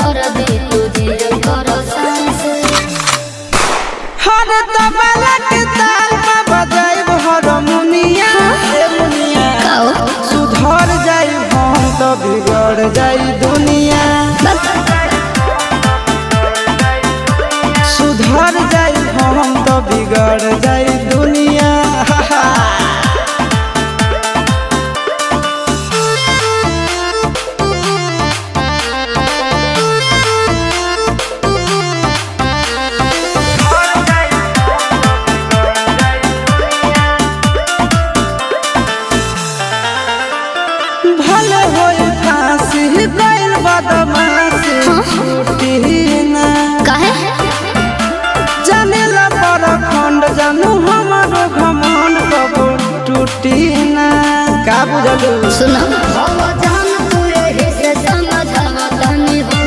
कर दे तुझे करो सांस हर तबला के ताल में बजाइब हारमोनिया ए मुनिया सुधर जाई हम तो बिगड़ जाई दुनिया सुधर जाई हम तो बिगड़ जाई दुनिया भले होई फांसी गइल बदमाशी छूटी ना काहे जानेला परखंड जानू हमारो घमंड कबो टूटी ना का बुझलू सुना